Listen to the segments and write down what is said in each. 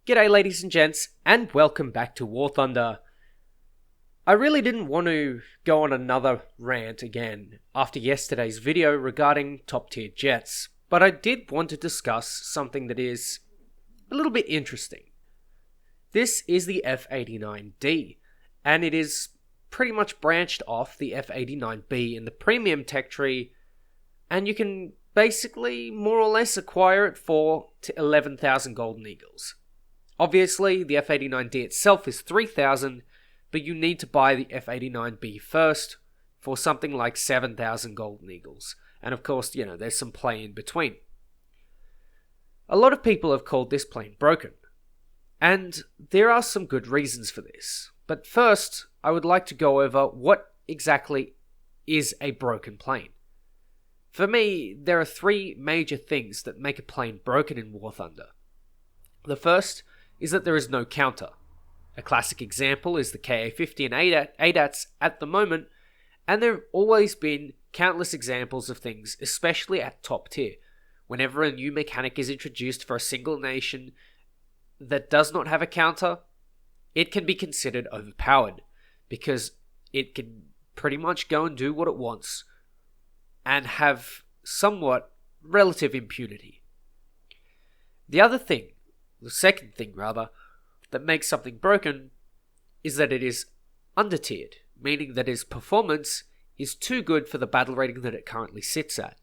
G'day ladies and gents, and welcome back to War Thunder. I really didn't want to go on another rant again after yesterday's video regarding top tier jets, but I did want to discuss something that is a little bit interesting. This is the F-89D, and it is pretty much branched off the F-89B in the premium tech tree, and you can basically more or less acquire it for 11,000 golden eagles. Obviously, the F-89D itself is 3,000, but you need to buy the F-89B first for something like 7,000 golden eagles. And of course, there's some play in between. A lot of people have called this plane broken, and there are some good reasons for this. But first, I would like to go over what exactly is a broken plane. For me, there are three major things that make a plane broken in War Thunder. The first is that there is no counter. A classic example is the Ka-50 and ADATs at the moment, and there have always been countless examples of things, especially at top tier. Whenever a new mechanic is introduced for a single nation that does not have a counter, it can be considered overpowered, because it can pretty much go and do what it wants, and have somewhat relative impunity. The second thing, that makes something broken is that it is under-tiered, meaning that its performance is too good for the battle rating that it currently sits at.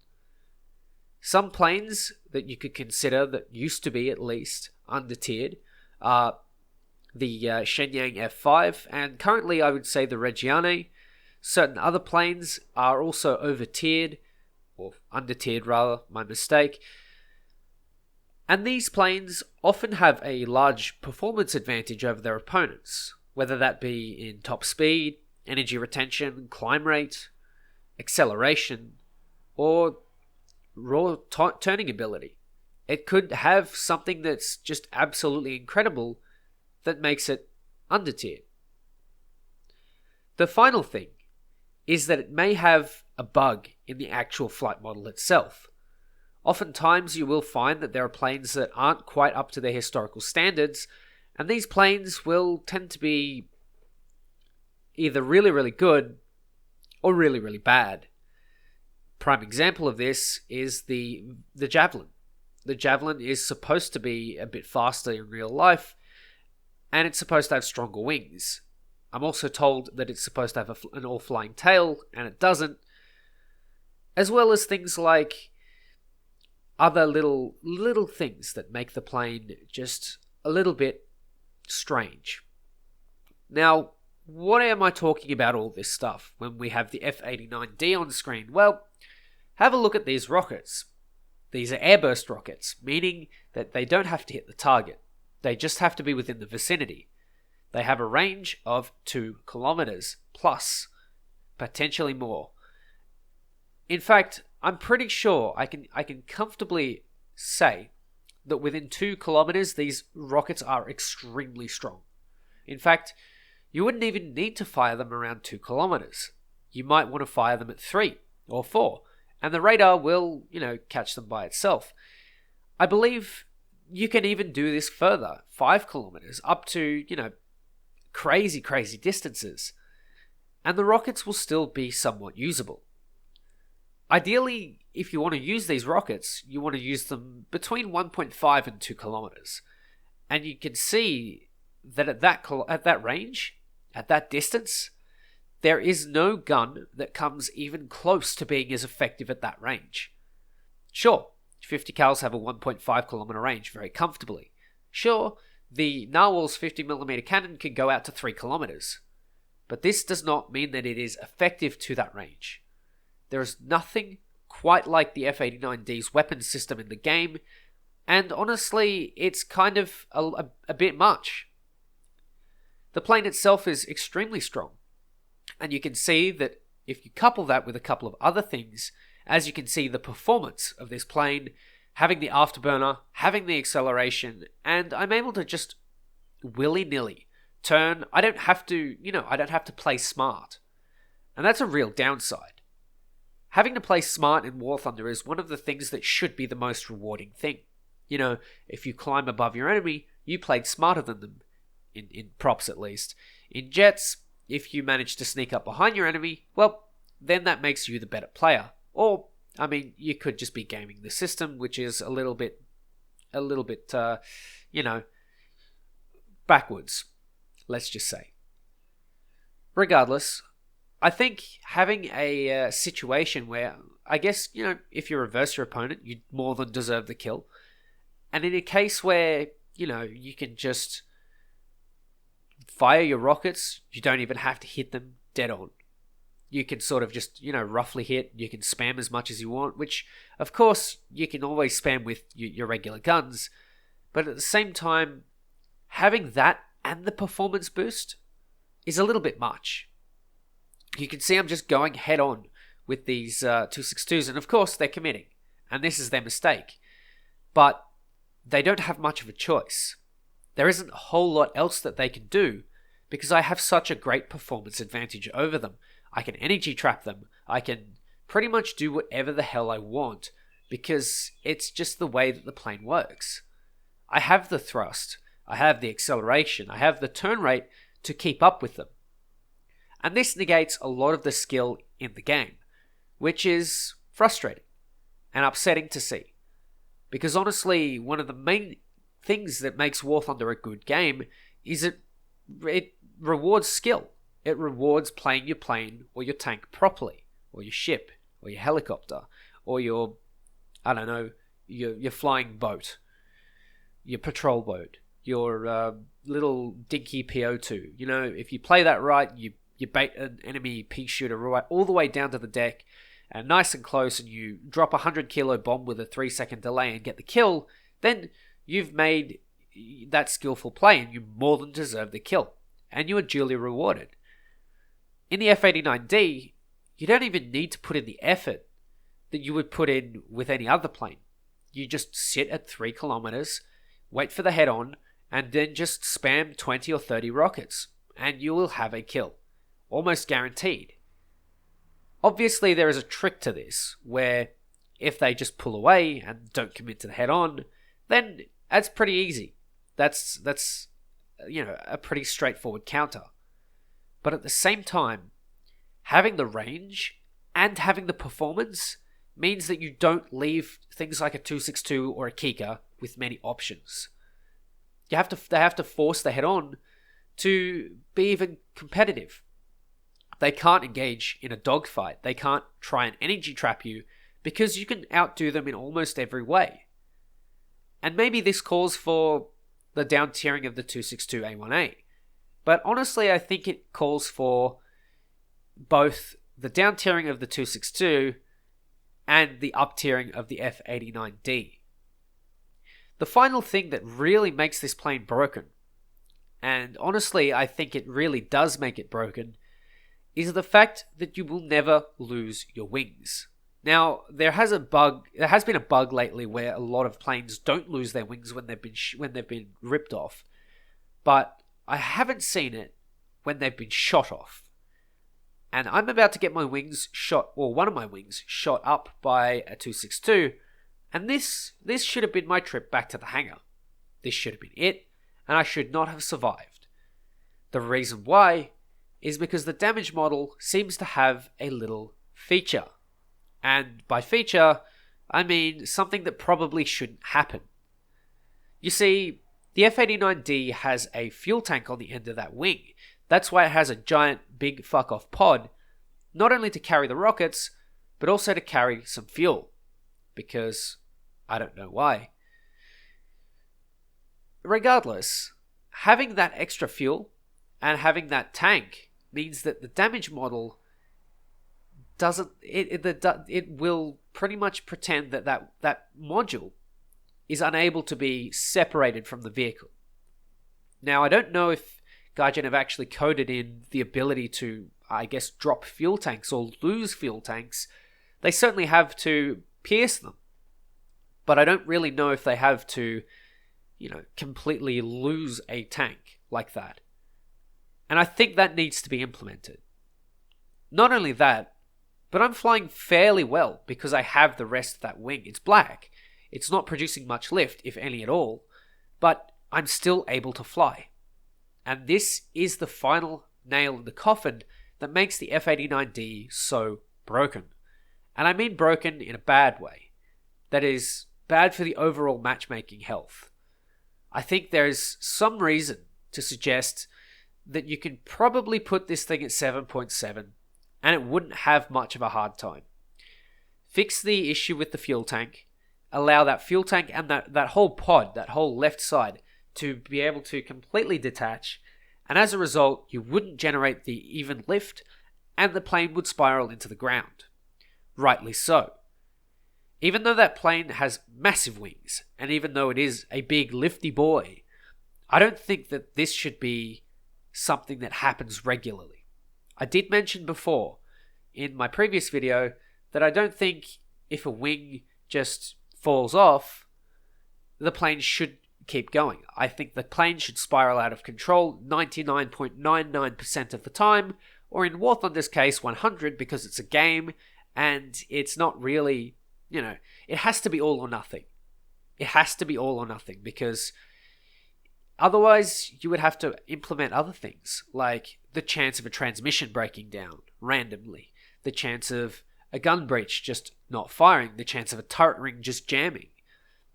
Some planes that you could consider that used to be at least under-tiered are the Shenyang F5, and currently I would say the Reggiane. Certain other planes are also over-tiered, or under-tiered rather, my mistake. And these planes often have a large performance advantage over their opponents, whether that be in top speed, energy retention, climb rate, acceleration, or raw turning ability. It could have something that's just absolutely incredible that makes it under-tiered. The final thing is that it may have a bug in the actual flight model itself. Oftentimes you will find that there are planes that aren't quite up to their historical standards, and these planes will tend to be either really, really good or really, really bad. Prime example of this is the Javelin. The Javelin is supposed to be a bit faster in real life, and it's supposed to have stronger wings. I'm also told that it's supposed to have an all-flying tail, and it doesn't. As well as things like other little things that make the plane just a little bit strange. Now, what am I talking about all this stuff when we have the F-89D on screen? Well, have a look at these rockets. These are airburst rockets, meaning that they don't have to hit the target. They just have to be within the vicinity. They have a range of 2 kilometers plus, potentially more. In fact, I'm pretty sure I can comfortably say that within 2 kilometers, these rockets are extremely strong. In fact, you wouldn't even need to fire them around 2 kilometers. You might want to fire them at 3 or 4, and the radar will, catch them by itself. I believe you can even do this further, 5 kilometers, up to, crazy distances, and the rockets will still be somewhat usable. Ideally, if you want to use these rockets, you want to use them between 1.5 and 2 kilometers. And you can see that at that range, at that distance, there is no gun that comes even close to being as effective at that range. Sure, 50 cals have a 1.5 kilometer range very comfortably. Sure, the Narwhal's 50mm cannon can go out to 3 kilometers. But this does not mean that it is effective to that range. There is nothing quite like the F-89D's weapon system in the game, and honestly, it's kind of a bit much. The plane itself is extremely strong, and you can see that if you couple that with a couple of other things, as you can see the performance of this plane, having the afterburner, having the acceleration, and I'm able to just willy-nilly turn. I don't have to play smart. And that's a real downside. Having to play smart in War Thunder is one of the things that should be the most rewarding thing. If you climb above your enemy, you played smarter than them, in props at least. In jets, if you manage to sneak up behind your enemy, well, then that makes you the better player. Or, I mean, you could just be gaming the system, which is a little bit, backwards, let's just say. Regardless, I think having a situation where, I guess, if you reverse your opponent, you more than deserve the kill. And in a case where, you can just fire your rockets, you don't even have to hit them dead on. You can sort of just, roughly hit. You can spam as much as you want, which, of course, you can always spam with your regular guns. But at the same time, having that and the performance boost is a little bit much. You can see I'm just going head on with these 262s, and of course they're committing, and this is their mistake. But they don't have much of a choice. There isn't a whole lot else that they can do because I have such a great performance advantage over them. I can energy trap them. I can pretty much do whatever the hell I want because it's just the way that the plane works. I have the thrust. I have the acceleration. I have the turn rate to keep up with them. And this negates a lot of the skill in the game, which is frustrating and upsetting to see. Because honestly, one of the main things that makes War Thunder a good game is it rewards skill. It rewards playing your plane or your tank properly, or your ship, or your helicopter, or your flying boat, your patrol boat, your little dinky PO2. If you play that right, you bait an enemy pea shooter right all the way down to the deck, and nice and close, and you drop a 100-kilo bomb with a 3-second delay and get the kill, then you've made that skillful play and you more than deserve the kill, and you are duly rewarded. In the F-89D, you don't even need to put in the effort that you would put in with any other plane. You just sit at 3 kilometers, wait for the head-on, and then just spam 20 or 30 rockets, and you will have a kill. Almost guaranteed. Obviously, there is a trick to this, where if they just pull away and don't commit to the head-on, then that's pretty easy. That's a pretty straightforward counter. But at the same time, having the range and having the performance means that you don't leave things like a 262 or a Kika with many options. They have to force the head-on to be even competitive. They can't engage in a dogfight. They can't try and energy trap you because you can outdo them in almost every way. And maybe this calls for the down tiering of the 262 A1A. But honestly, I think it calls for both the down tiering of the 262 and the up tiering of the F-89D. The final thing that really makes this plane broken, and honestly I think it really does make it broken, is the fact that you will never lose your wings. Now, there has been a bug lately where a lot of planes don't lose their wings when they've been ripped off, but I haven't seen it when they've been shot off. And I'm about to get my wings shot, or one of my wings shot up by a 262, and this should have been my trip back to the hangar. This should have been it, and I should not have survived. The reason why is because the damage model seems to have a little feature. And by feature, I mean something that probably shouldn't happen. You see, the F-89D has a fuel tank on the end of that wing. That's why it has a giant big fuck-off pod, not only to carry the rockets, but also to carry some fuel. Because I don't know why. Regardless, having that extra fuel and having that tank means that the damage model it will pretty much pretend that module is unable to be separated from the vehicle. Now, I don't know if Gaijin have actually coded in the ability to, I guess, drop fuel tanks or lose fuel tanks. They certainly have to pierce them. But I don't really know if they have to, completely lose a tank like that. And I think that needs to be implemented. Not only that, but I'm flying fairly well because I have the rest of that wing. It's black. It's not producing much lift, if any at all. But I'm still able to fly. And this is the final nail in the coffin that makes the F-89D so broken. And I mean broken in a bad way. That is bad for the overall matchmaking health. I think there is some reason to suggest that you can probably put this thing at 7.7 and it wouldn't have much of a hard time. Fix the issue with the fuel tank, allow that fuel tank and that whole pod, that whole left side, to be able to completely detach, and as a result, you wouldn't generate the even lift, and the plane would spiral into the ground. Rightly so. Even though that plane has massive wings, and even though it is a big lifty boy, I don't think that this should be something that happens regularly. I did mention before, in my previous video, that I don't think if a wing just falls off, the plane should keep going. I think the plane should spiral out of control 99.99% of the time, or in War Thunder's case, 100, because it's a game, and it's not really, it has to be all or nothing. It has to be all or nothing, because otherwise you would have to implement other things, like the chance of a transmission breaking down randomly, the chance of a gun breach just not firing, the chance of a turret ring just jamming,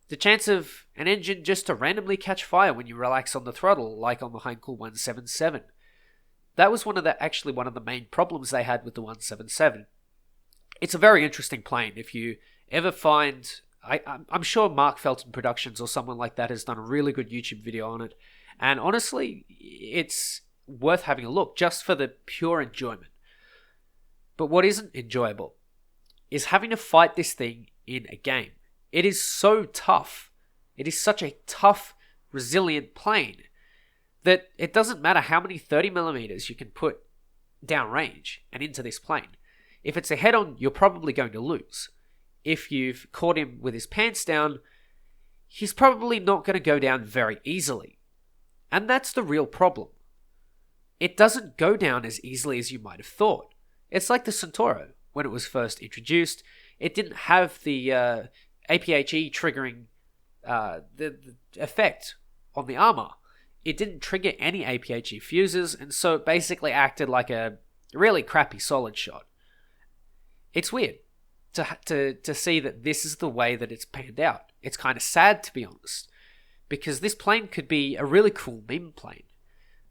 the chance of an engine just to randomly catch fire when you relax on the throttle, like on the Heinkel 177. That was one of the main problems they had with the 177. It's a very interesting plane. If you ever find, I'm sure Mark Felton Productions or someone like that has done a really good YouTube video on it, and honestly, it's worth having a look just for the pure enjoyment. But what isn't enjoyable is having to fight this thing in a game. It is so tough. It is such a tough, resilient plane that it doesn't matter how many 30mm you can put downrange and into this plane. If it's a head-on, you're probably going to lose. If you've caught him with his pants down, he's probably not going to go down very easily. And that's the real problem. It doesn't go down as easily as you might have thought. It's like the Centauro. When it was first introduced, it didn't have the APHE triggering the effect on the armor. It didn't trigger any APHE fuses, and so it basically acted like a really crappy solid shot. It's weird to see that this is the way that it's panned out. It's kind of sad, to be honest, because this plane could be a really cool meme plane,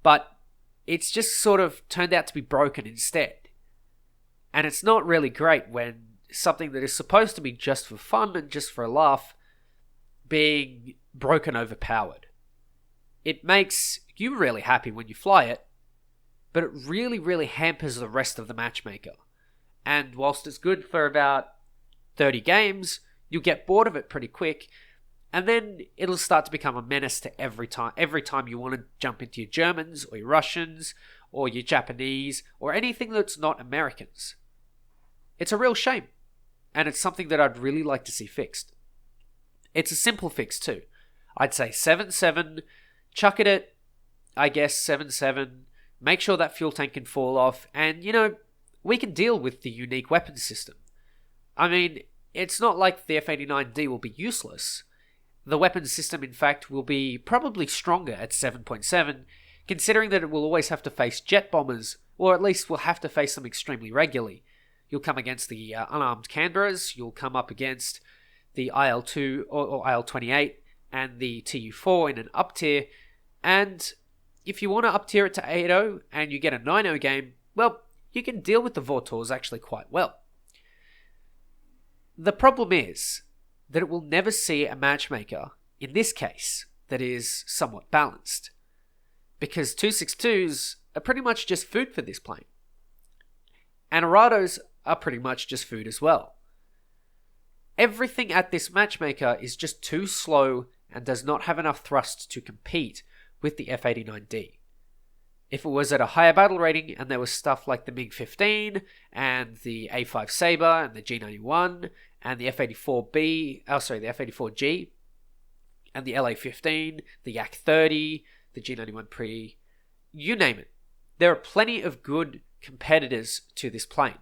but it's just sort of turned out to be broken instead. And it's not really great when something that is supposed to be just for fun and just for a laugh being broken overpowered. It makes you really happy when you fly it, but it really, really hampers the rest of the matchmaker. And whilst it's good for about 30 games, you'll get bored of it pretty quick, and then it'll start to become a menace to every time you want to jump into your Germans or your Russians or your Japanese or anything that's not Americans. It's a real shame, and it's something that I'd really like to see fixed. It's a simple fix too. I'd say 7.7, chuck it at, I guess, 7.7, make sure that fuel tank can fall off, and, we can deal with the unique weapon system. I mean, it's not like the F-89D will be useless. The weapon system, in fact, will be probably stronger at 7.7, considering that it will always have to face jet bombers, or at least will have to face them extremely regularly. You'll come against the unarmed Canberras, you'll come up against the IL-2 or IL-28 and the TU-4 in an up tier, and if you want to up tier it to 8.0 and you get a 9.0 game, well, you can deal with the Vortors actually quite well. The problem is that it will never see a matchmaker, in this case, that is somewhat balanced, because 262s are pretty much just food for this plane. And Arados are pretty much just food as well. Everything at this matchmaker is just too slow and does not have enough thrust to compete with the F-89D. If it was at a higher battle rating and there was stuff like the MiG-15 and the A5 Sabre and the G91 and the F-84G and the LA-15, the Yak-30, the G91 Pre, you name it. There are plenty of good competitors to this plane.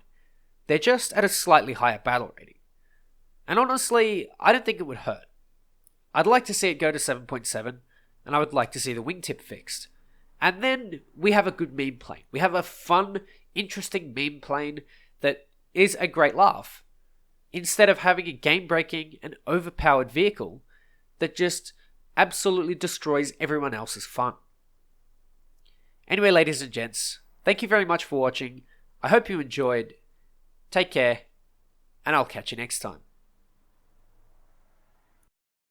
They're just at a slightly higher battle rating. And honestly, I don't think it would hurt. I'd like to see it go to 7.7, and I would like to see the wingtip fixed. And then we have a good meme plane. We have a fun, interesting meme plane that is a great laugh, instead of having a game-breaking and overpowered vehicle that just absolutely destroys everyone else's fun. Anyway, ladies and gents, thank you very much for watching. I hope you enjoyed. Take care, and I'll catch you next time.